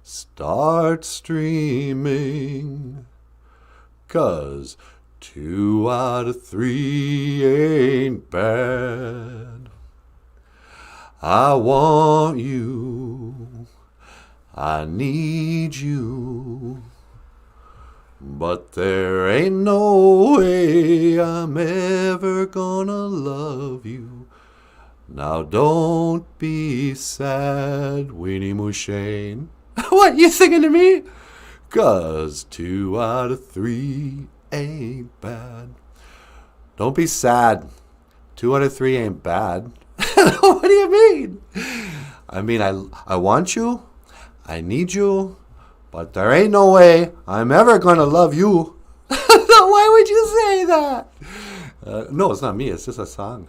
start streaming. 'Cause 2 out of 3 ain't bad. I want you, I need you, but there ain't no way I'm ever gonna love you. Now don't be sad, Weenie Moo Shane. What, you singing to me? 'Cause 2 out of 3 ain't bad. Don't be sad. 2 out of 3 ain't bad. What do you mean? I mean, I want you, I need you, but there ain't no way I'm ever gonna love you. Why would you say that? No, it's not me. It's just a song.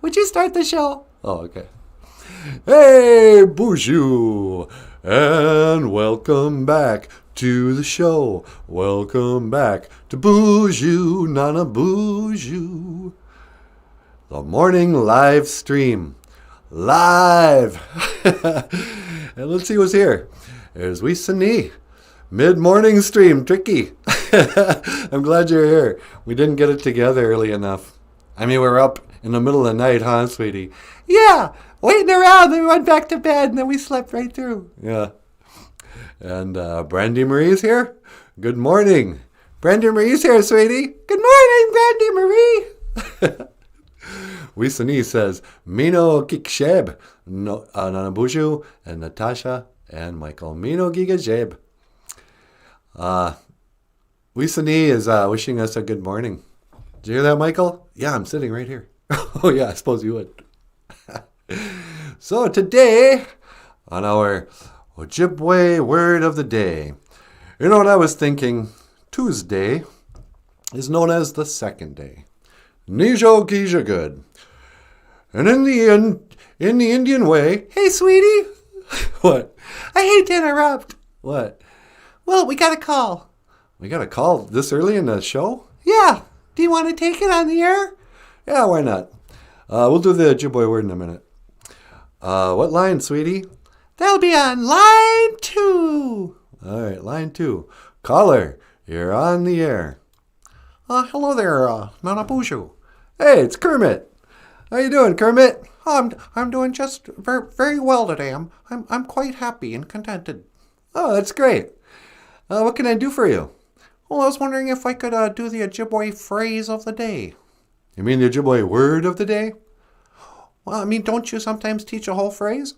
Would you start the show? Oh, okay. Hey, BOOZHOO, and welcome back to the show. Welcome back to BOOZHOO NANABOOZHOO, the morning live stream. Live! And let's see who's here. There's Wee Sunny. Mid-morning stream, tricky. I'm glad you're here. We didn't get it together early enough. I mean, we were up in the middle of the night, huh, sweetie? Yeah, waiting around, then we went back to bed, and then we slept right through. Yeah. And Brandy Marie's here. Good morning. Brandy Marie's here, sweetie. Good morning, Brandy Marie. Wee Sunny says, Mino Kiksheb, no, NANABOOZHOO, and Natasha, and Michael. Mino Gigajeb. Wee Sunny is wishing us a good morning. Did you hear that, Michael? Yeah, I'm sitting right here. Oh, yeah, I suppose you would. So today, on our Ojibwe word of the day, you know what I was thinking? Tuesday is known as the second day. Nijo Gija good. And in the Indian way, hey, sweetie. What? I hate to interrupt. What? Well, we got a call. We got a call this early in the show? Yeah. Do you want to take it on the air? Yeah, why not? We'll do the Ojibwe word in a minute. What line, sweetie? That'll be on line 2. All right, line 2. Caller, you're on the air. Hello there, NANABOOZHOO. Hey, it's Kermit. How you doing, Kermit? I'm doing just very well today. I'm quite happy and contented. Oh, that's great. What can I do for you? Well, I was wondering if I could do the Ojibwe phrase of the day. You mean the Ojibwe word of the day? Well, I mean, don't you sometimes teach a whole phrase?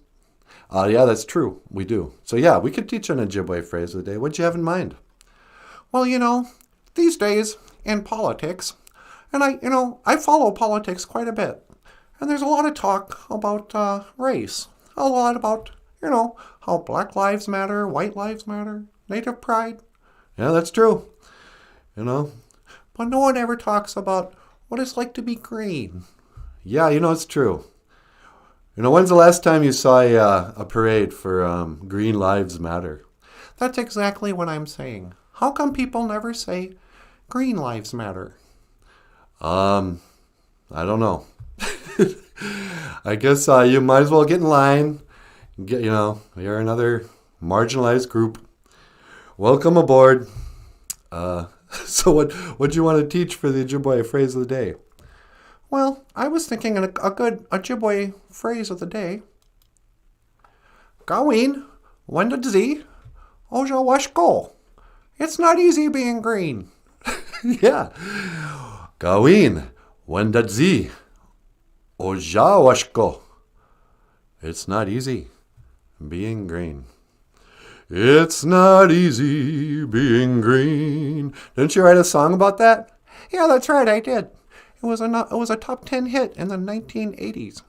Yeah, that's true. We do. So yeah, we could teach an Ojibwe phrase of the day. What'd you have in mind? Well, you know, these days in politics, and I follow politics quite a bit. And there's a lot of talk about race. A lot about, how Black Lives Matter, White Lives Matter, Native Pride. Yeah, that's true. But no one ever talks about what it's like to be green. Yeah, it's true. When's the last time you saw a parade for Green Lives Matter? That's exactly what I'm saying. How come people never say Green Lives Matter? I don't know. I guess you might as well get in line. You're another marginalized group. Welcome aboard. So what do you want to teach for the Ojibwe phrase of the day? Well, I was thinking a good Ojibwe phrase of the day. Gawin, Wendadzi, Ojawashko. It's not easy being green. Yeah. Gawin, Wendadzi, Ojawashko. It's not easy being green. It's not easy being green. Didn't you write a song about that? Yeah, that's right, I did. It was a top 10 hit in the 1980s.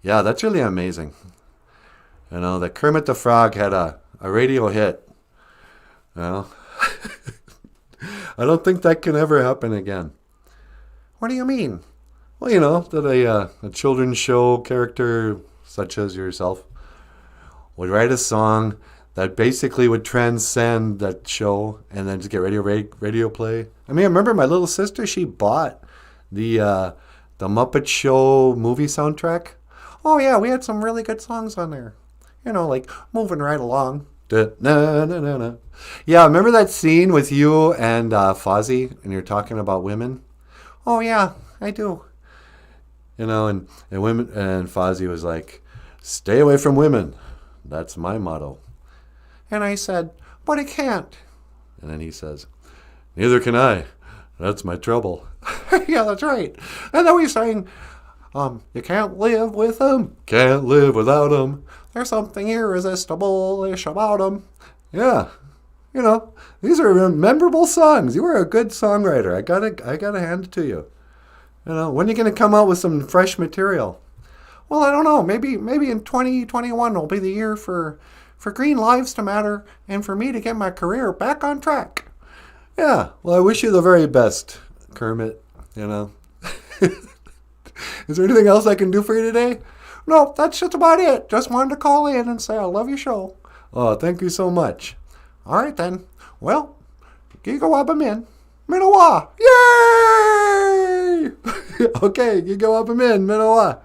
Yeah, that's really amazing. That Kermit the Frog had a radio hit. Well, I don't think that can ever happen again. What do you mean? Well, that a children's show character such as yourself would write a song that basically would transcend that show and then just get radio play. I mean, I remember my little sister, she bought the Muppet Show movie soundtrack. Oh yeah, we had some really good songs on there. Like Moving Right Along. Da-na-na-na-na. Yeah, remember that scene with you and Fozzie, and you're talking about women? Oh yeah, I do. And women, and Fozzie was like, "Stay away from women. That's my motto." And I said, "But I can't." And then he says, "Neither can I. That's my trouble." Yeah, that's right. And then we sang, "You can't live with them, can't live without them. There's something irresistible-ish about them." Yeah, these are memorable songs. You were a good songwriter. I gotta hand it to you. When are you gonna come out with some fresh material? Well, I don't know. Maybe in 2021 will be the year for green lives to matter and for me to get my career back on track. Yeah. Well, I wish you the very best, Kermit. Is there anything else I can do for you today? No, that's just about it. Just wanted to call in and say I love your show. Oh, thank you so much. All right, then. Well, Gigawabamin. Minowa. Yay! Okay, Gigawabamin. Minowa.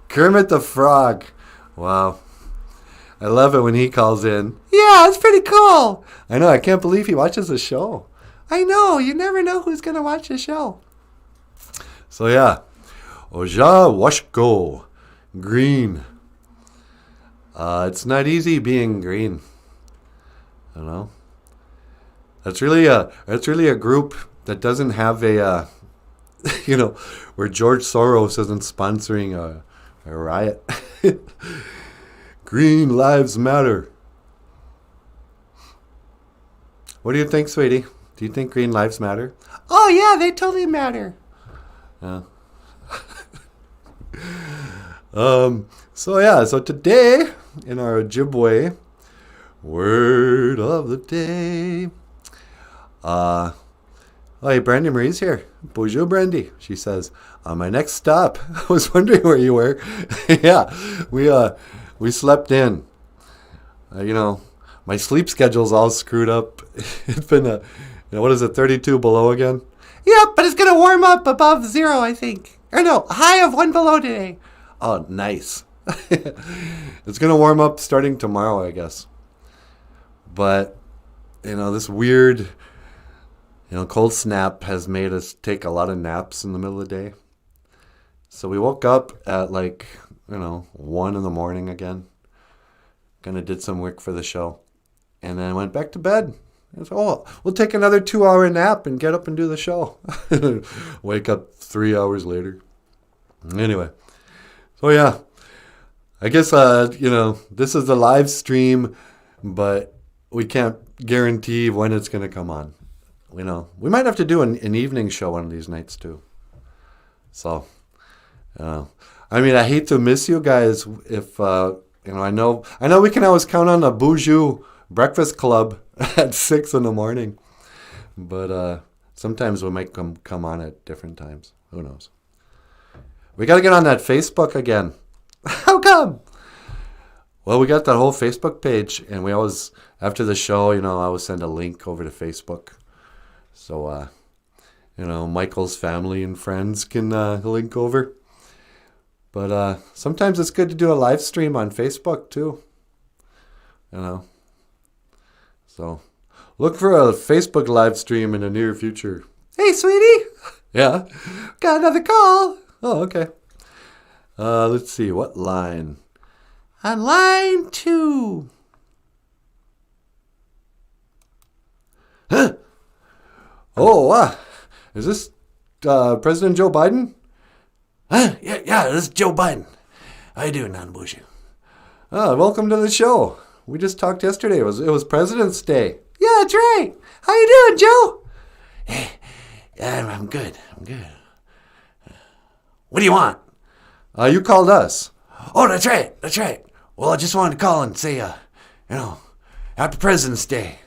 Kermit the Frog. Wow. I love it when he calls in. Yeah, it's pretty cool. I know. I can't believe he watches the show. I know. You never know who's going to watch the show. So, yeah. OJIBWE. Green. It's not easy being green. That's really a group that doesn't have a where George Soros isn't sponsoring a riot. Green lives matter. What do you think, sweetie? Do you think green lives matter? Oh yeah, they totally matter. Yeah. So today in our Ojibwe word of the day. Hey, Brandy Marie's here. Bonjour, Brandy. She says, on my next stop. I was wondering where you were. Yeah, we slept in. My sleep schedule's all screwed up. It's been what is it, 32 below again? Yeah, but it's gonna warm up above 0, I think. Or no, a high of 1 below today. Oh, nice. It's gonna warm up starting tomorrow, I guess. But this weird cold snap has made us take a lot of naps in the middle of the day. So we woke up at 1 in the morning again. Kind of did some work for the show. And then went back to bed. And so, we'll take another 2-hour nap and get up and do the show. Wake up 3 hours later. Anyway. So yeah. I guess, this is a live stream, but we can't guarantee when it's going to come on. We might have to do an evening show one of these nights too. So, I hate to miss you guys. If I know we can always count on the BOOZHOO Breakfast Club at 6 in the morning, but sometimes we might come on at different times. Who knows? We got to get on that Facebook again. How come? Well, we got that whole Facebook page, and we always, after the show, I always send a link over to Facebook. So, Michael's family and friends can link over. But sometimes it's good to do a live stream on Facebook, too. So, look for a Facebook live stream in the near future. Hey, sweetie! Yeah? Got another call! Oh, okay. Let's see, what line? On line 2. Huh? Oh, is this President Joe Biden? Huh? Yeah, this is Joe Biden. How you doing, Nanaboozhoo? Welcome to the show. We just talked yesterday. It was President's Day. Yeah, that's right. How you doing, Joe? Hey, I'm good. What do you want? You called us. Oh, that's right. Well, I just wanted to call and say, happy President's Day.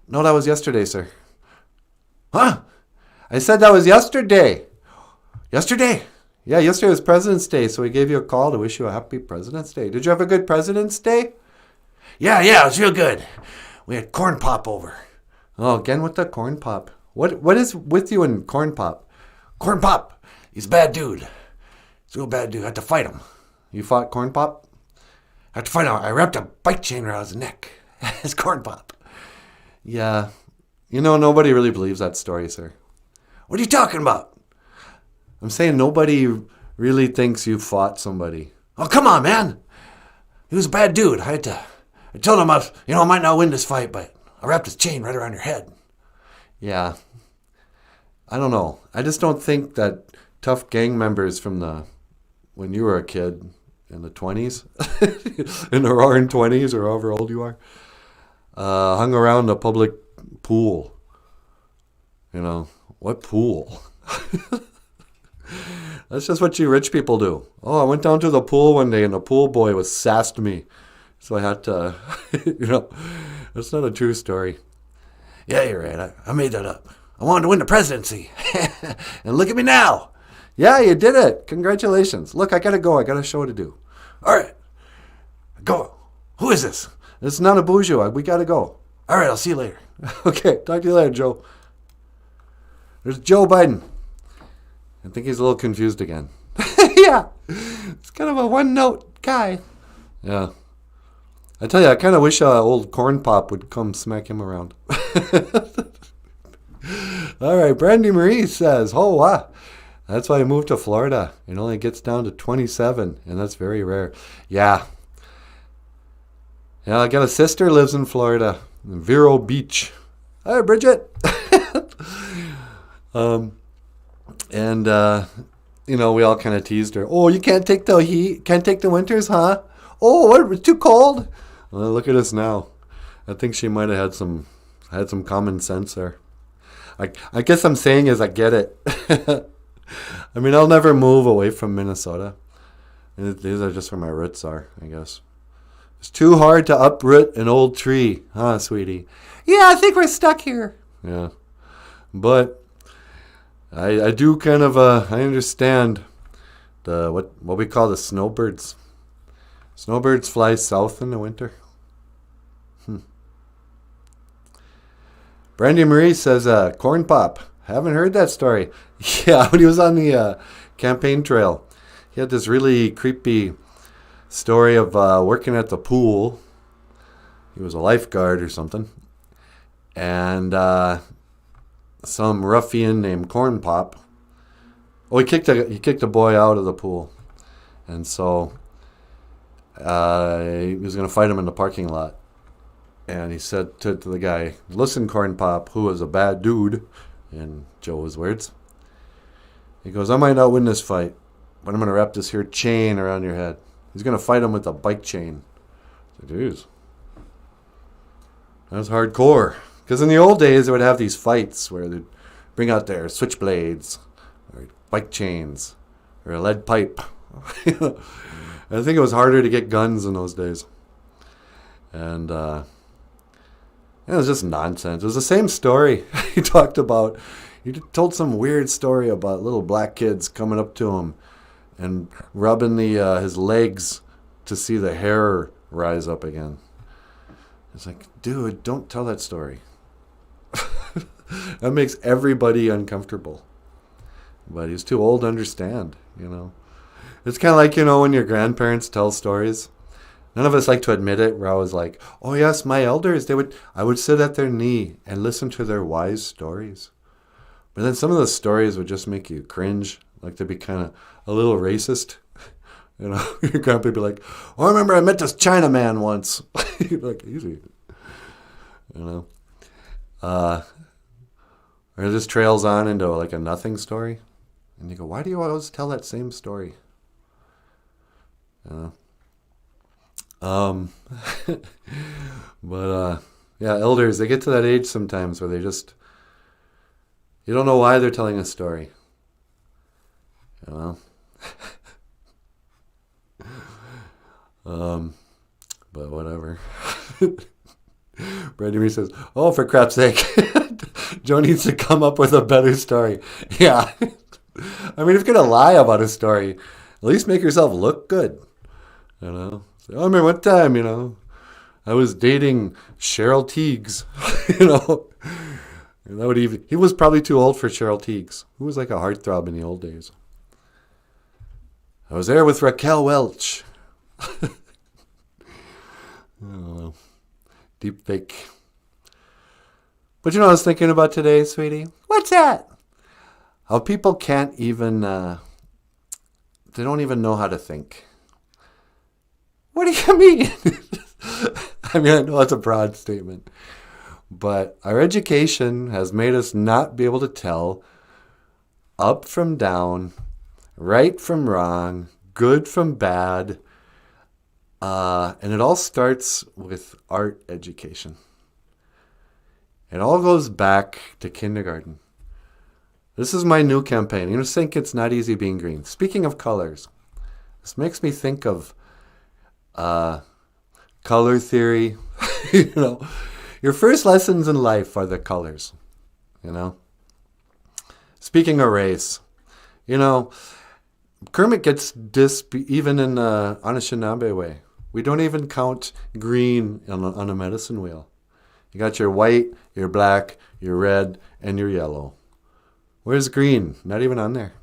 No, that was yesterday, sir. Huh? I said that was yesterday. Yesterday? Yeah, yesterday was President's Day, so we gave you a call to wish you a happy President's Day. Did you have a good President's Day? Yeah, it was real good. We had corn pop over. Oh, again with the corn pop. What is with you and corn pop? Corn pop, he's a bad dude. He's a real bad dude. I had to fight him. You fought corn pop? have to find out. I wrapped a bike chain around his neck. His corn pop. Yeah. You know, nobody really believes that story, sir. What are you talking about? I'm saying nobody really thinks you fought somebody. Oh, come on, man. He was a bad dude. I told him I might not win this fight, but I wrapped his chain right around your head. Yeah. I don't know. I just don't think that tough gang members from when you were a kid in the 20s, in the roaring 20s or however old you are, hung around a public pool. You know, what pool? That's just what you rich people do. Oh, I went down to the pool one day and the pool boy was sassed me. So I had to, that's not a true story. Yeah, you're right. I made that up. I wanted to win the presidency. And look at me now. Yeah, you did it. Congratulations. Look, I got to go. I got a show to do. All right. Go. Who is this? It's NANABOOZHOO. We got to go. All right, I'll see you later. Okay, talk to you later, Joe. There's Joe Biden. I think he's a little confused again. Yeah. It's kind of a one-note guy. Yeah. I tell you, I kind of wish old Corn Pop would come smack him around. All right, Brandy Marie says, oh, wow. That's why I moved to Florida. It only gets down to 27, and that's very rare. Yeah. Yeah, I got a sister lives in Florida, in Vero Beach. Hi, Bridget. We all kind of teased her. Oh, you can't take the heat? Can't take the winters, huh? Oh, what? It's too cold? Well, look at us now. I think she might have had some common sense there. I guess I'm saying is I get it. I mean, I'll never move away from Minnesota. These are just where my roots are, I guess. It's too hard to uproot an old tree, huh, sweetie? Yeah, I think we're stuck here. Yeah. But I do kind of, I understand what we call the snowbirds. Snowbirds fly south in the winter. Brandy Marie says, Corn Pop. Haven't heard that story. Yeah, when he was on the campaign trail, he had this really creepy story of working at the pool. He was a lifeguard or something. And some ruffian named Corn Pop. Oh, he kicked a boy out of the pool. And so he was going to fight him in the parking lot. And he said to the guy, listen, Corn Pop, who was a bad dude, in Joe's words. He goes, I might not win this fight, but I'm going to wrap this here chain around your head. He's going to fight him with a bike chain. I said, geez, that's hardcore. Because in the old days, they would have these fights where they'd bring out their switchblades, or bike chains, or a lead pipe. I think it was harder to get guns in those days. And it was just nonsense. It was the same story he talked about. He told some weird story about little black kids coming up to him and rubbing his legs to see the hair rise up again. It's like, dude, don't tell that story. That makes everybody uncomfortable. But he's too old to understand, It's kind of like, when your grandparents tell stories. None of us like to admit it. We're always like, oh yes, my elders, I would sit at their knee and listen to their wise stories. But then some of the stories would just make you cringe. Like they'd be kind of a little racist. Your grandpa would be like, oh, I remember I met this Chinaman once. Like, easy. Or it just trails on into like a nothing story. And you go, why do you always tell that same story? But elders, they get to that age sometimes where you don't know why they're telling a story. But whatever. Brandy Marie says, oh, for crap's sake, Joe needs to come up with a better story. Yeah. I mean, if you're going to lie about a story, at least make yourself look good. Say, oh, I remember one time, I was dating Cheryl Tiegs. He was probably too old for Cheryl Tiegs, who was like a heartthrob in the old days. I was there with Raquel Welch. Deep fake. But you know what I was thinking about today, sweetie? What's that? How people can't even, they don't even know how to think. What do you mean? I mean, I know it's a broad statement. But our education has made us not be able to tell up from down, right from wrong, good from bad. And it all starts with art education. It all goes back to kindergarten. This is my new campaign. You know, think it's not easy being green. Speaking of colors, this makes me think of color theory. You know, your first lessons in life are the colors. You know, speaking of race, you know, Kermit gets this even in Anishinaabe. We don't even count green on a medicine wheel. You got your white, your black, your red, and your yellow. Where's green? Not even on there.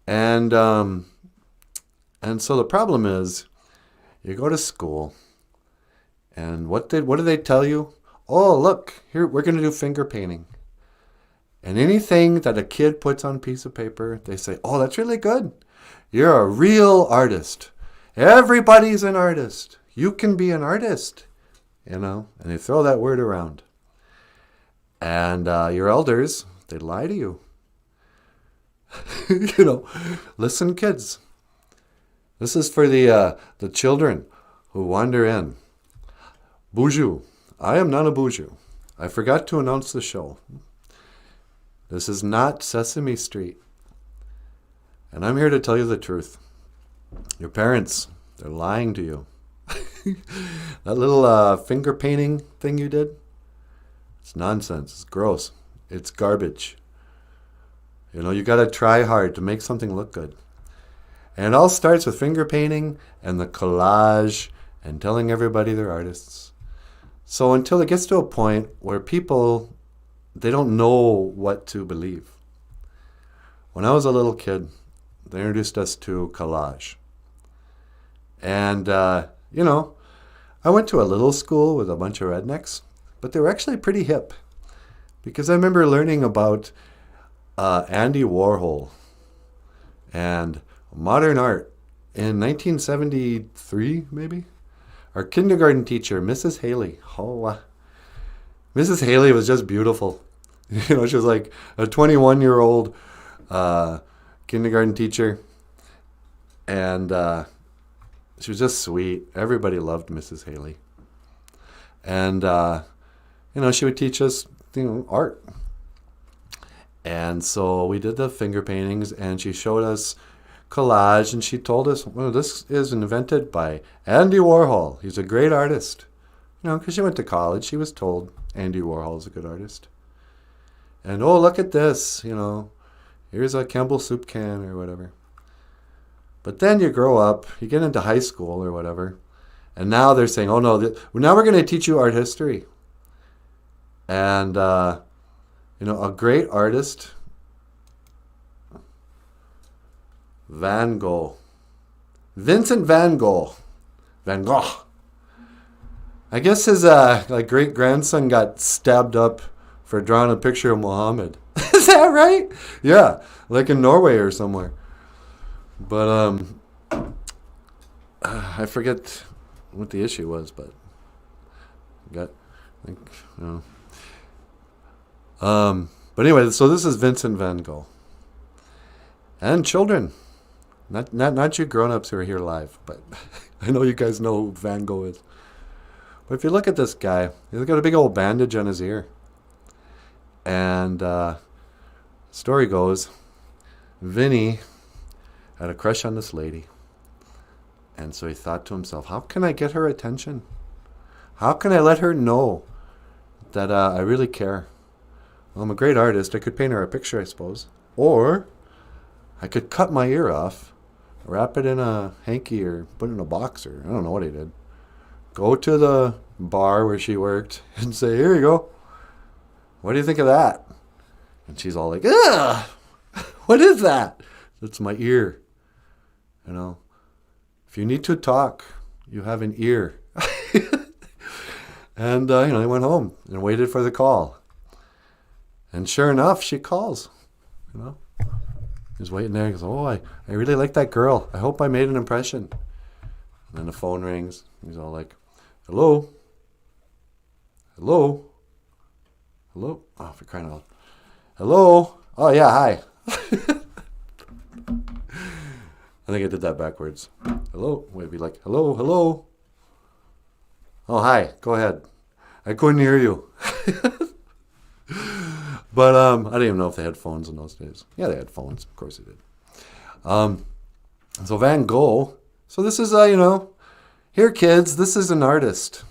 And so the problem is, you go to school, and what do they tell you? Oh, look, here we're going to do finger painting. And anything that a kid puts on a piece of paper, they say, oh, that's really good. You're a real artist. Everybody's an artist. You can be an artist. You know, and they throw that word around. And your elders, they lie to you. You know, listen, kids. This is for the children who wander in. BOOZHOO. I am Nanaboozhoo. I forgot to announce the show. This is not Sesame Street. And I'm here to tell you the truth. Your parents, they're lying to you. That little finger painting thing you did, it's nonsense. It's gross. It's garbage. You know, you got to try hard to make something look good. And it all starts with finger painting and the collage and telling everybody they're artists. So until it gets to a point where people, they don't know what to believe. When I was a little kid, they introduced us to collage. And, you know, I went to a little school with a bunch of rednecks, but they were actually pretty hip. Because I remember learning about Andy Warhol and modern art in 1973, maybe. Our kindergarten teacher, Mrs. Haley. Mrs. Haley was just beautiful. You know, she was like a 21-year-old kindergarten teacher. And she was just sweet. Everybody loved Mrs. Haley. And, you know, she would teach us, you know, art. And so we did the finger paintings, and she showed us collage, and she told us, well, this is invented by Andy Warhol. He's a great artist. You know, because she went to college, she was told Andy Warhol is a good artist. And, oh, look at this, you know, here's a Campbell soup can or whatever. But then you grow up, you get into high school or whatever, and now they're saying, oh, no, now we're going to teach you art history. And, you know, a great artist, Van Gogh. Vincent Van Gogh. Van Gogh. I guess his great-grandson got stabbed up for drawing a picture of Muhammad. Is that right? Yeah, like in Norway or somewhere. But I forget what the issue was, but I think, you know. But anyway, so this is Vincent Van Gogh. And children. Not you grown-ups who are here live, but I know you guys know who Van Gogh is. But if you look at this guy, he's got a big old bandage on his ear. And story goes, Vinny had a crush on this lady. And so he thought to himself, how can I get her attention? How can I let her know that I really care? Well, I'm a great artist. I could paint her a picture, I suppose. Or I could cut my ear off, wrap it in a hanky or put it in a box, or I don't know what he did. Go to the bar where she worked and say, here you go. What do you think of that? And she's all like, ugh, what is that? It's my ear. You know, if you need to talk, you have an ear. And, they went home and waited for the call. And sure enough, she calls, He's waiting there. He goes, oh, I really like that girl. I hope I made an impression. And then the phone rings. He's all like, hello? Hello? Hello? Oh, for crying out loud. Hello? Oh, yeah, hi. I think I did that backwards. Hello? Would it be like, hello, hello? Oh, hi. Go ahead. I couldn't hear you. But I didn't even know if they had phones in those days. Yeah, they had phones. Of course they did. So Van Gogh. So this is, here, kids, this is an artist.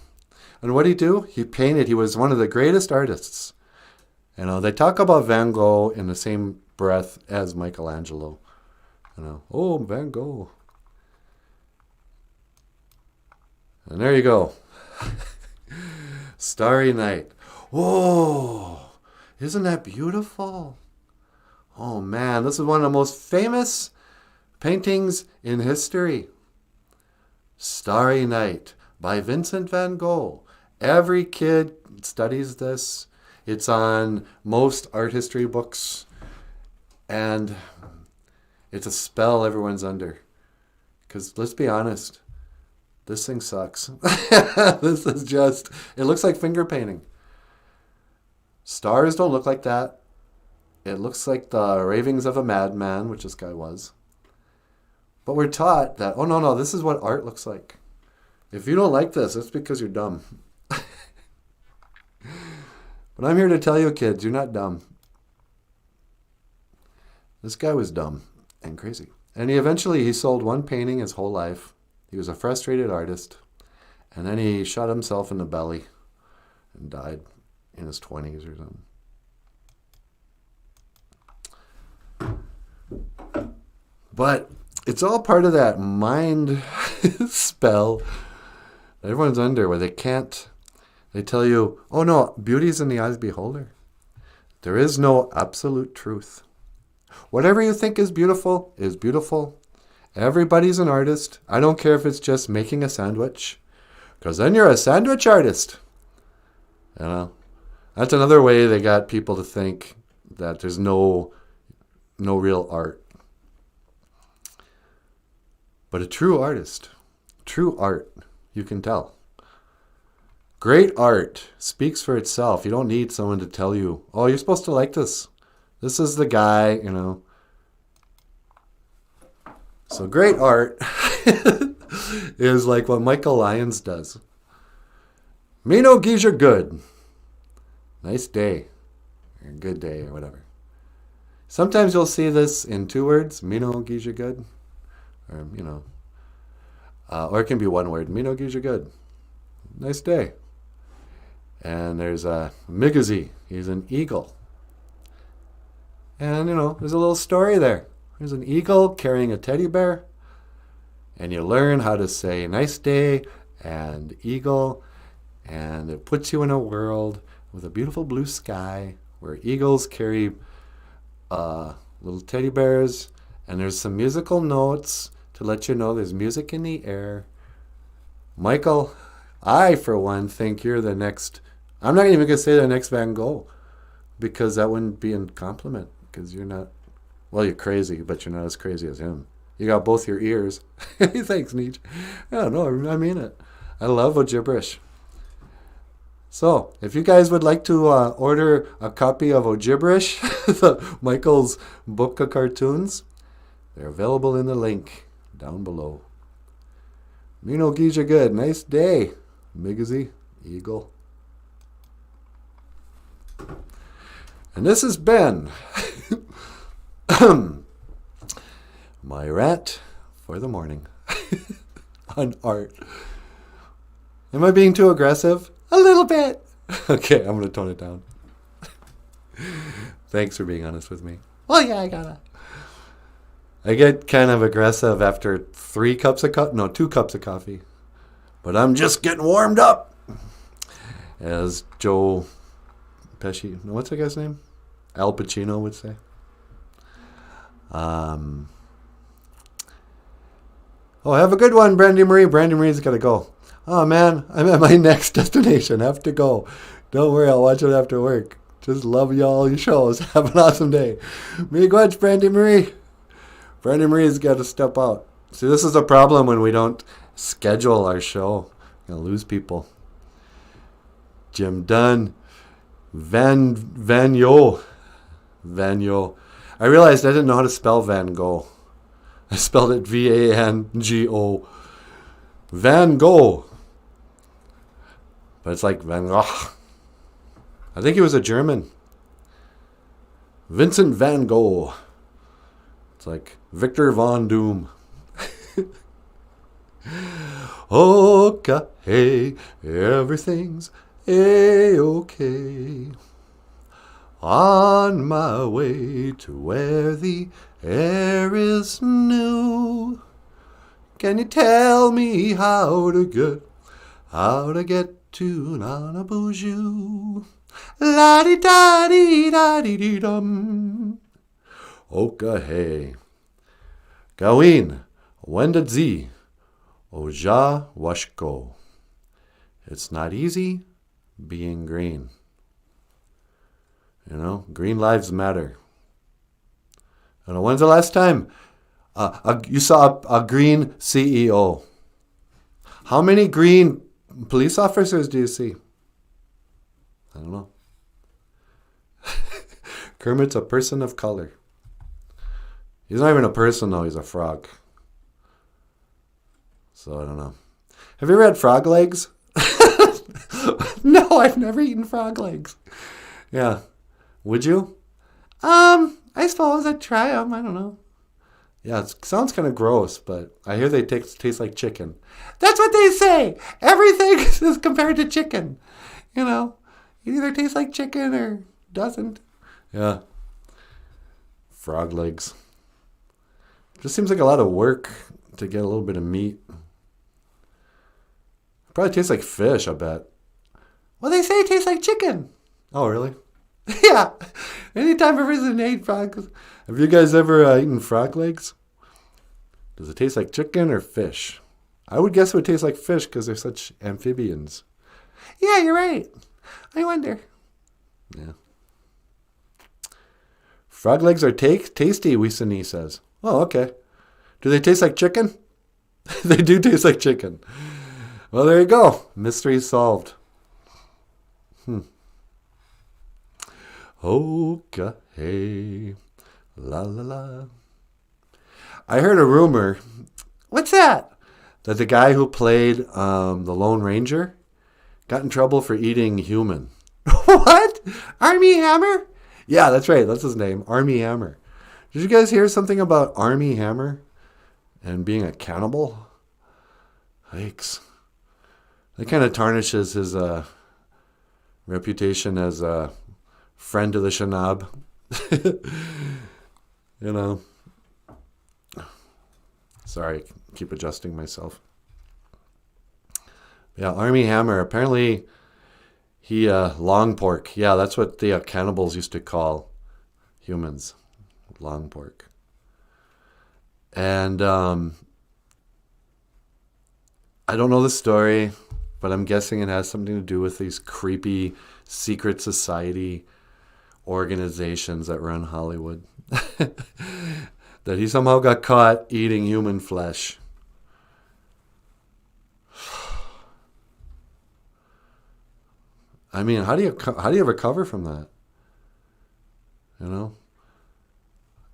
And what did he do? He painted. He was one of the greatest artists. They talk about Van Gogh in the same breath as Michelangelo. Oh, Van Gogh. And there you go. Starry Night. Whoa. Isn't that beautiful? Oh, man. This is one of the most famous paintings in history. Starry Night by Vincent van Gogh. Every kid studies this. It's on most art history books. And it's a spell everyone's under. Because let's be honest, this thing sucks. This is just, it looks like finger painting. Stars don't look like that. It looks like the ravings of a madman, which this guy was. But we're taught that, oh, no, this is what art looks like. If you don't like this, it's because you're dumb. But I'm here to tell you, kids, you're not dumb. This guy was dumb and crazy. And he sold one painting his whole life. He was a frustrated artist. And then he shot himself in the belly and died in his 20s or something. But it's all part of that mind spell that everyone's under, where they tell you, oh no, beauty's in the eye of the beholder. There is no absolute truth. Whatever you think is beautiful is beautiful. Everybody's an artist. I don't care if it's just making a sandwich, because then you're a sandwich artist. That's another way they got people to think that there's no real art. But a true artist, true art, you can tell. Great art speaks for itself. You don't need someone to tell you, oh, you're supposed to like this. This is the guy, So great art is like what Michael Lyons does. Me no gives you good. Nice day. Or good day, or whatever. Sometimes you'll see this in 2 words. Me no gives you good. Or, or it can be 1 word. Me no gives you good. Nice day. And there's a Migazi. He's an eagle. And, there's a little story there. There's an eagle carrying a teddy bear. And you learn how to say nice day and eagle. And it puts you in a world with a beautiful blue sky where eagles carry little teddy bears. And there's some musical notes to let you know there's music in the air. Michael, I, for one, think you're the next... I'm not even going to say the next Van Gogh, because that wouldn't be a compliment, because you're not... Well, you're crazy, but you're not as crazy as him. You got both your ears. Thanks, Nietzsche. Yeah, no, I mean it. I love OJIBWE. So, if you guys would like to order a copy of OJIBWE, Michael's book of cartoons, they're available in the link down below. Mino Gija good. Nice day. Migazi, eagle. And this has been my rant for the morning on art. Am I being too aggressive? A little bit. Okay, I'm going to tone it down. Thanks for being honest with me. Well, yeah, I get kind of aggressive after 2 cups of coffee. But I'm just getting warmed up. As Joe Pesci, what's that guy's name? Al Pacino would say. Oh, have a good one, Brandy Marie. Brandy Marie's got to go. Oh man, I'm at my next destination. Have to go. Don't worry, I'll watch it after work. Just love y'all your shows. Have an awesome day. Miigwech, Brandy Marie. Brandy Marie's got to step out. See, this is a problem when we don't schedule our show. We're going to lose people. Jim Dunn. Van Yo. I realized I didn't know how to spell Van Gogh. I spelled it Vango. Van Gogh. But it's like Van Gogh. I think he was a German. Vincent Van Gogh. It's like Victor Von Doom. Okay, everything's A-okay. On my way to where the air is new. Can you tell me how to get to Nanaboozhoo? La-di-da-di-da-di-dum. Okay. Gawin, Wendadzi, OJIBWE. It's not easy being green. You know, green lives matter. I don't know, when's the last time you saw a green CEO? How many green police officers do you see? I don't know. Kermit's a person of color. He's not even a person, though. He's a frog. So, I don't know. Have you ever had frog legs? No, I've never eaten frog legs. Yeah. Would you? I suppose I'd try them. I don't know. Yeah, it sounds kind of gross, but I hear they taste like chicken. That's what they say. Everything is compared to chicken. You know, it either tastes like chicken or doesn't. Yeah. Frog legs. Just seems like a lot of work to get a little bit of meat. Probably tastes like fish, I bet. Well, they say it tastes like chicken. Oh, really? Yeah. Anytime I've ever ate frogs. Have you guys ever eaten frog legs? Does it taste like chicken or fish? I would guess it would taste like fish because they're such amphibians. Yeah, you're right. I wonder. Yeah. Frog legs are tasty, Wisani says. Oh, okay. Do they taste like chicken? They do taste like chicken. Well, there you go. Mystery solved. Okay. La la la. I heard a rumor. What's that? That the guy who played the Lone Ranger got in trouble for eating human. What? Armie Hammer? Yeah, that's right. That's his name. Armie Hammer. Did you guys hear something about Armie Hammer and being a cannibal? Yikes. That kind of tarnishes his reputation as a friend to the Shanab. You know. Sorry, keep adjusting myself. Yeah, Armie Hammer. Apparently, he long pork. Yeah, that's what the cannibals used to call humans. Long pork. And I don't know the story, but I'm guessing it has something to do with these creepy secret society organizations that run Hollywood. That he somehow got caught eating human flesh. I mean, how do you recover from that? You know?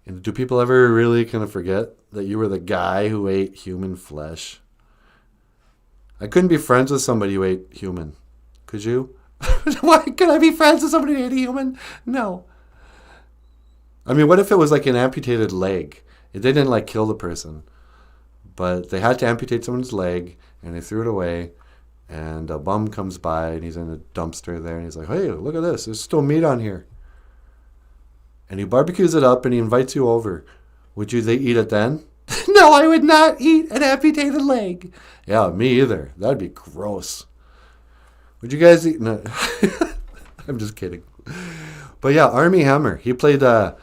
And do people ever really kind of forget that you were the guy who ate human flesh? I couldn't be friends with somebody who ate human. Could you? Why could I be friends with somebody who ate a human? No. I mean, what if it was like an amputated leg? They didn't like kill the person, but they had to amputate someone's leg, and they threw it away. And a bum comes by, and he's in a dumpster there, and he's like, "Hey, look at this! There's still meat on here." And he barbecues it up, and he invites you over. Would you eat it then? No, I would not eat an amputated leg. Yeah, me either. That'd be gross. Would you guys eat? No. I'm just kidding. But yeah, Armie Hammer. He played the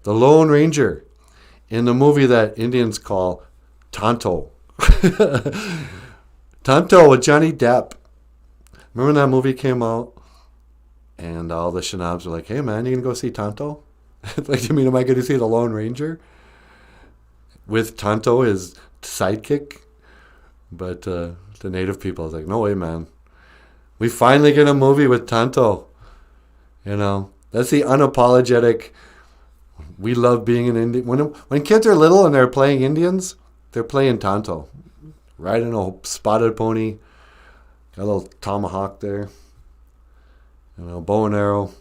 Lone Ranger in the movie that Indians call Tonto. Tonto with Johnny Depp. Remember when that movie came out? And all the shenanigans were like, hey man, you gonna go see Tonto? Like, you mean, am I going to see the Lone Ranger? With Tonto, his sidekick? But the native people was like, no way, man. We finally get a movie with Tonto. You know, that's the unapologetic, we love being an Indian. When kids are little and they're playing Indians, they're playing Tonto. Riding a spotted pony. Got a little tomahawk there. You know, bow and arrow.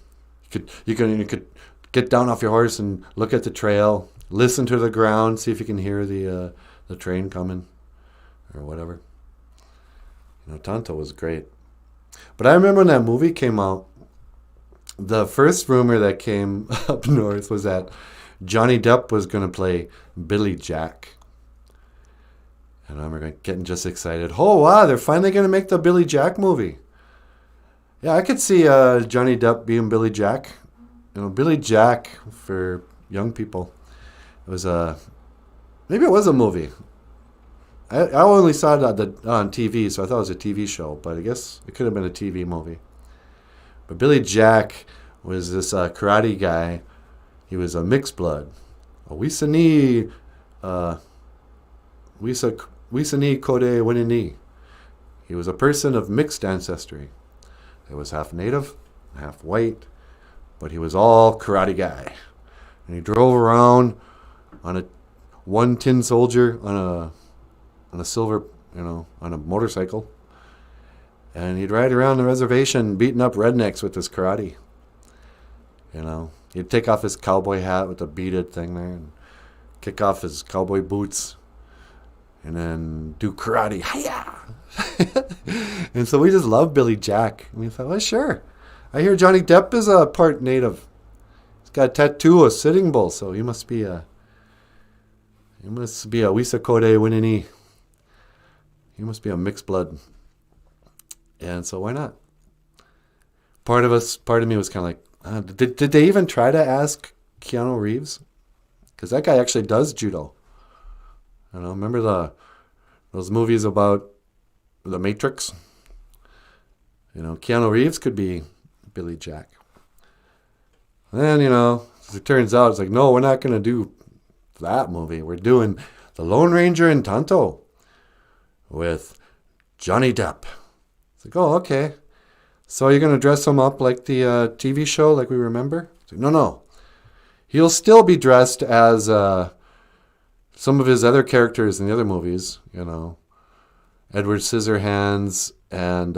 You could get down off your horse and look at the trail. Listen to the ground. See if you can hear the train coming. Or whatever. You know, Tonto was great. But I remember when that movie came out, the first rumor that came up north was that Johnny Depp was going to play Billy Jack. And I remember getting just excited. Oh, wow, they're finally going to make the Billy Jack movie. Yeah, I could see Johnny Depp being Billy Jack. You know, Billy Jack, for young people, it was maybe it was a movie. I only saw it on TV, so I thought it was a TV show, but I guess it could have been a TV movie. But Billy Jack was this karate guy. He was a mixed blood. A Wisani Kode Winini. He was a person of mixed ancestry. He was half native, half white, but he was all karate guy. And he drove around on one tin soldier on a silver, on a motorcycle. And he'd ride around the reservation beating up rednecks with his karate. You know, he'd take off his cowboy hat with the beaded thing there and kick off his cowboy boots and then do karate. Hi-ya! And so we just loved Billy Jack. And we thought, well, sure. I hear Johnny Depp is a part native. He's got a tattoo of Sitting Bull, so he must be a Wisakode Winini. He must be a mixed blood. And so why not? Part of me was kind of like, did they even try to ask Keanu Reeves? Because that guy actually does judo. You know, remember those movies about the Matrix? You know, Keanu Reeves could be Billy Jack. And then, as it turns out, it's like, no, we're not going to do that movie. We're doing The Lone Ranger and Tonto with Johnny Depp. It's like, oh, okay. So you're going to dress him up like the TV show, like we remember? It's like, no. He'll still be dressed as some of his other characters in the other movies, Edward Scissorhands and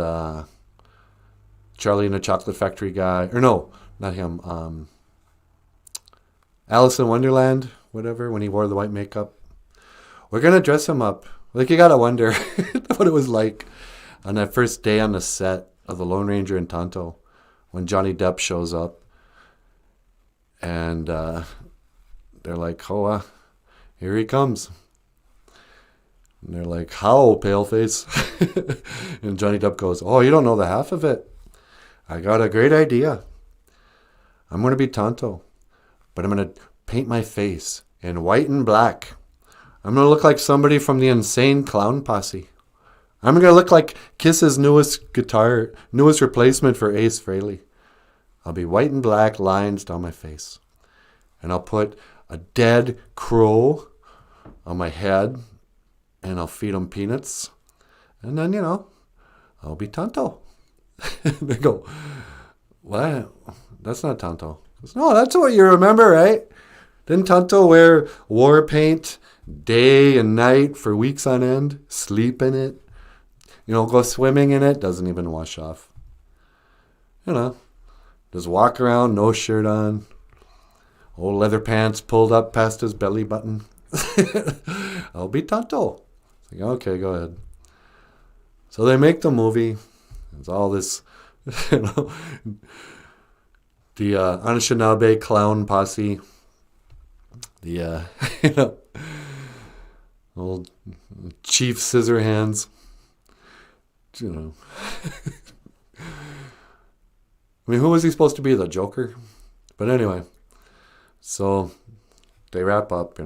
Charlie and the Chocolate Factory guy. Or no, not him. Alice in Wonderland, whatever, when he wore the white makeup. We're going to dress him up. Like, you got to wonder what it was like on that first day on the set of The Lone Ranger and Tonto when Johnny Depp shows up. And they're like, oh, here he comes. And they're like, how, paleface? And Johnny Depp goes, oh, you don't know the half of it. I got a great idea. I'm going to be Tonto, but I'm going to paint my face in white and black. I'm going to look like somebody from the Insane Clown Posse. I'm going to look like Kiss's newest replacement for Ace Frehley. I'll be white and black lines down my face. And I'll put a dead crow on my head. And I'll feed him peanuts. And then, I'll be Tonto. They go, what? That's not Tonto. Goes, no, that's what you remember, right? Didn't Tonto wear war paint day and night for weeks on end? Sleep in it? Go swimming in it? Doesn't even wash off. Just walk around, no shirt on. Old leather pants pulled up past his belly button. I'll be Tonto. Like, okay, go ahead. So they make the movie. It's all this, the Anishinaabe clown posse. The, old Chief Scissorhands. I mean, who was he supposed to be? The Joker? But anyway, so they wrap up,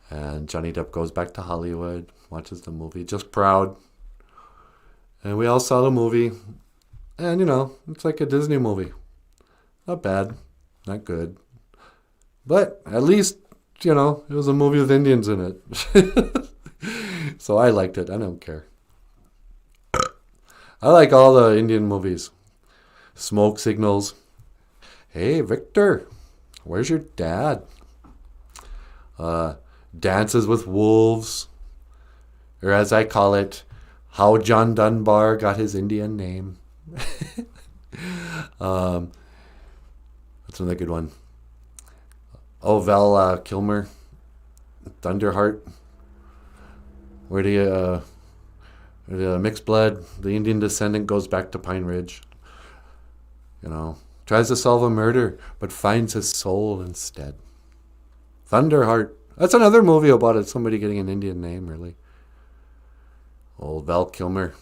and Johnny Depp goes back to Hollywood, watches the movie, just proud. And we all saw the movie. And, it's like a Disney movie. Not bad. Not good. But at least, it was a movie with Indians in it. So I liked it. I don't care. I like all the Indian movies. Smoke Signals. Hey, Victor, where's your dad? Dances with Wolves. Or as I call it, How John Dunbar Got His Indian Name. That's another good one. Oh, Val Kilmer. Thunderheart. Where the mixed blood, the Indian descendant goes back to Pine Ridge. Tries to solve a murder, but finds his soul instead. Thunderheart. That's another movie about it. Somebody getting an Indian name, really. Old Val Kilmer,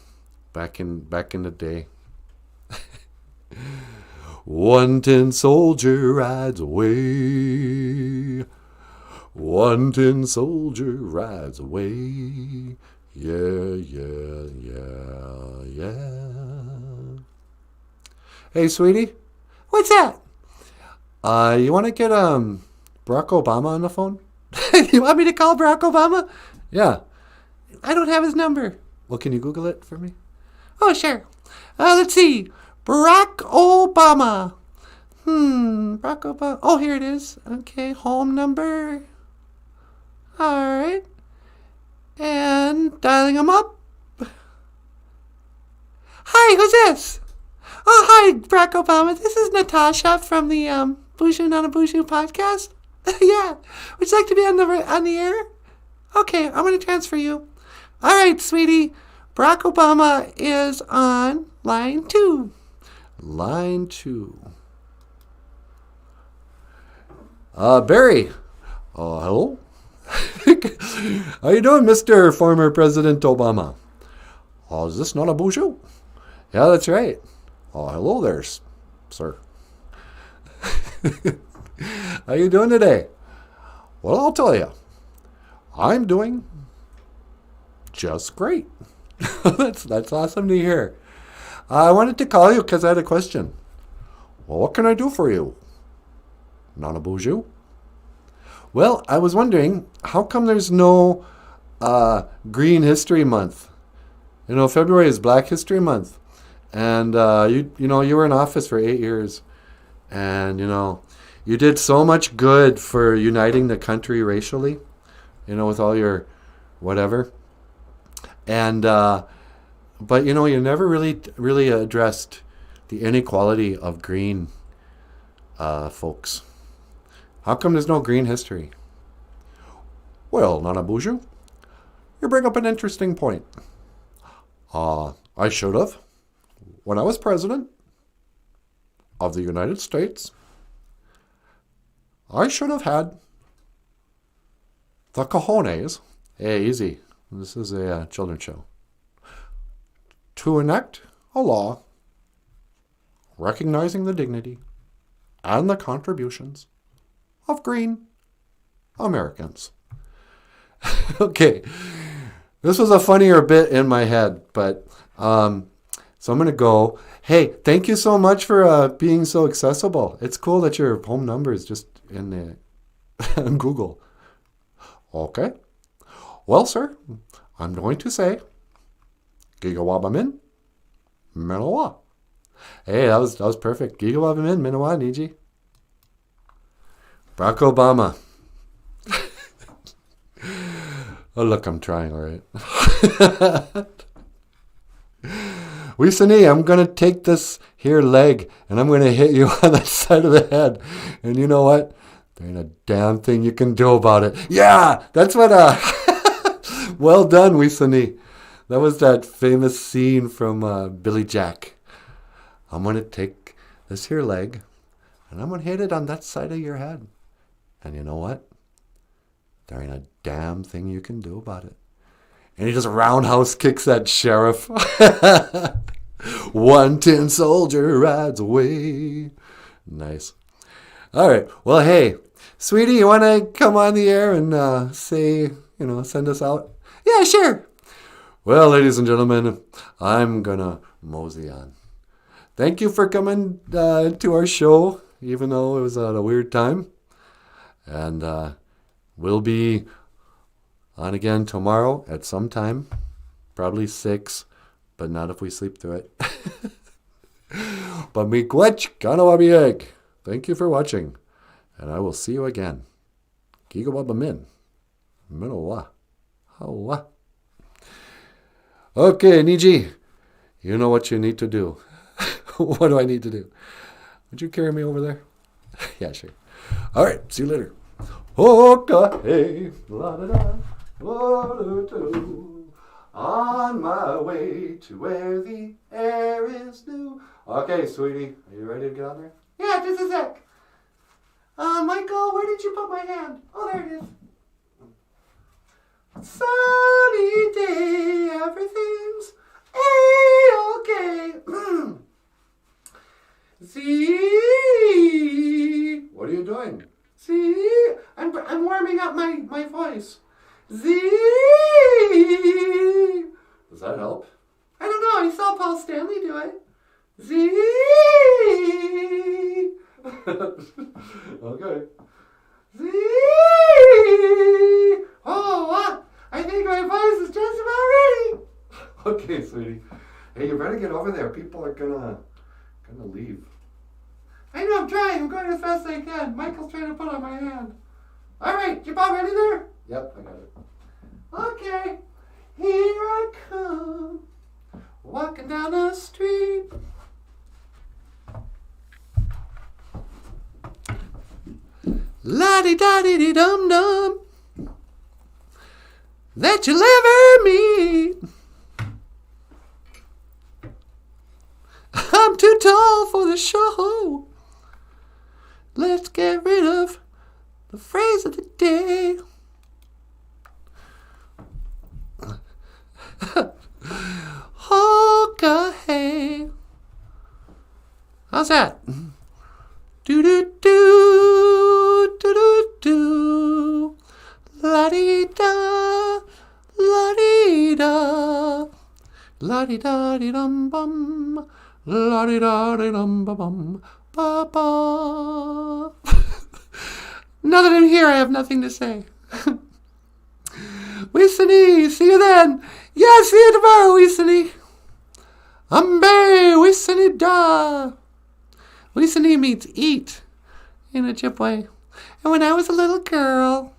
back in the day. One tin soldier rides away. One tin soldier rides away. Yeah, yeah, yeah, yeah. Hey, sweetie. What's that? You want to get Barack Obama on the phone? You want me to call Barack Obama? Yeah. I don't have his number. Well, can you Google it for me? Oh, sure. Let's see. Barack Obama. Barack Obama. Oh, here it is. Okay, home number. All right. And dialing him up. Hi, who's this? Oh, hi, Barack Obama. This is Natasha from the BOOZHOO NANABOOZHOO podcast. Yeah. Would you like to be on the air? Okay, I'm going to transfer you. All right, sweetie. Barack Obama is on line 2. Line 2. Barry. Hello? How you doing, Mr. Former President Obama? Is this not a BOOZHOO? Yeah, that's right. Hello there, sir. How you doing today? Well, I'll tell you. I'm doing just great. That's awesome to hear. I wanted to call you because I had a question. Well, what can I do for you? NANABOOZHOO? Well, I was wondering, how come there's no Green History Month? February is Black History Month. And, you were in office for 8 years. And, you did so much good for uniting the country racially, with all your whatever. And, but, you never really addressed the inequality of green folks. How come there's no green history? Well, NANABOOZHOO, you bring up an interesting point. I should have. When I was president of the United States, I should have had the cojones, hey, easy, this is a children's show, to enact a law recognizing the dignity and the contributions of green Americans. Okay, this was a funnier bit in my head, but so I'm going to go. Hey, thank you so much for being so accessible. It's cool that your home number is just in in Google. Okay. Well, sir, I'm going to say Gigawabamin, Minowa. Hey, that was perfect. Gigawabamin, Minowa, Niji. Barack Obama. Oh, look, I'm trying, all right. Wisani, I'm going to take this here leg and I'm going to hit you on the side of the head. And you know what? There ain't a damn thing you can do about it. Yeah, that's what, well done, Wisani. That was that famous scene from Billy Jack. I'm going to take this here leg and I'm going to hit it on that side of your head. And you know what? There ain't a damn thing you can do about it. And he just roundhouse kicks that sheriff. One tin soldier rides away. Nice. All right. Well, hey, sweetie, you want to come on the air and say, send us out? Yeah, sure. Well, ladies and gentlemen, I'm gonna mosey on. Thank you for coming to our show, even though it was at a weird time. And we'll be on again tomorrow at some time, probably 6, but not if we sleep through it. But miigwech kanawabieg. Thank you for watching, and I will see you again. Gigawabamin. Min. Minowa. Hawa. Okay, Niji, you know what you need to do. What do I need to do? Would you carry me over there? Yeah, sure. All right, see you later. Okay, la da da, on my way to where the air is new. Okay, sweetie, are you ready to get on there? Yeah, just a sec. Michael, where did you put my hand? Oh, there it is. Sunny day, everything's A-okay. See? What are you doing? See? I'm warming up my voice. See? Does that help? I don't know. I saw Paul Stanley do it. See? Okay. See? Oh, what? I think my voice is just about ready. Okay, sweetie. Hey, you better get over there. People are gonna leave. I know, I'm trying. I'm going as fast as I can. Michael's trying to put on my hand. All right, you about ready there? Yep, I got it. Okay. Here I come, walking down the street. La-di-da-di-di-dum-dum, that you'll ever meet. I'm too tall for the show. Let's get rid of the phrase of the day. Okay. How's that? Do-do-do, do-do-do, la-dee-da, la-dee-da, la-dee-da-dee-dum-bum, la-dee-da-dee-dum-ba-bum, ba-ba. Now that I'm here, I have nothing to say. Wisani, see you then. Yeah, see you tomorrow, Wisani. Ambe, Wisani da. Wisani means eat in Ojibwe. And when I was a little girl,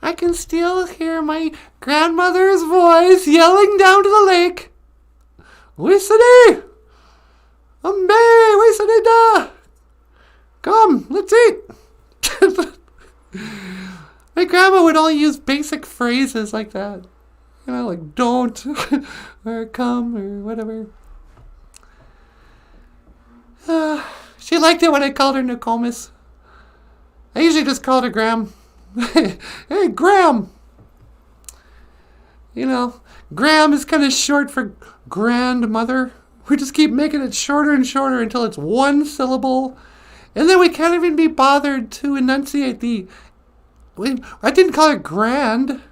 I can still hear my grandmother's voice yelling down to the lake. Wisani! Ambe, Wisani da. Come, let's eat. My grandma would only use basic phrases like that. You know, like don't, or come, or whatever. She liked it when I called her Nokomis. I usually just called her Gram. Hey, Gram! You know, Gram is kind of short for grandmother. We just keep making it shorter and shorter until it's one syllable. And then we can't even be bothered to enunciate the... I didn't call her grand.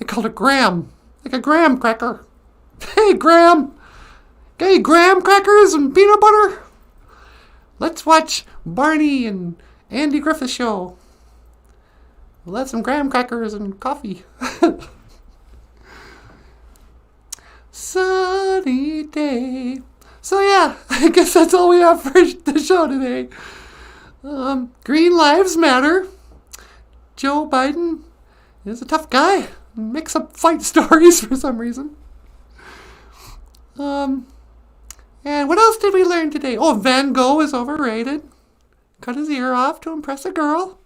I called her Gram. Like a graham cracker. Hey, Gram! Hey, graham crackers and peanut butter? Let's watch Barney and Andy Griffith show. We'll have some graham crackers and coffee. Sunny day. So yeah, I guess that's all we have for the show today. Green Lives Matter. Joe Biden is a tough guy. Makes up fight stories for some reason. And what else did we learn today? Oh, Van Gogh is overrated. Cut his ear off to impress a girl.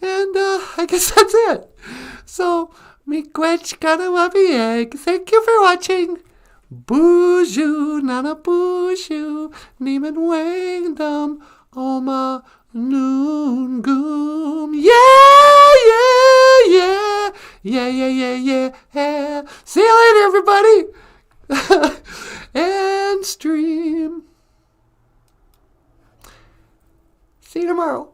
And I guess that's it. So, miigwech kanawabieg. Thank you for watching. BOOZHOO NANABOOZHOO Niman Wangdom Oma Noon Goom. Yeah, yeah, yeah. Yeah, yeah, yeah, yeah. See you later, everybody. And stream. See you tomorrow.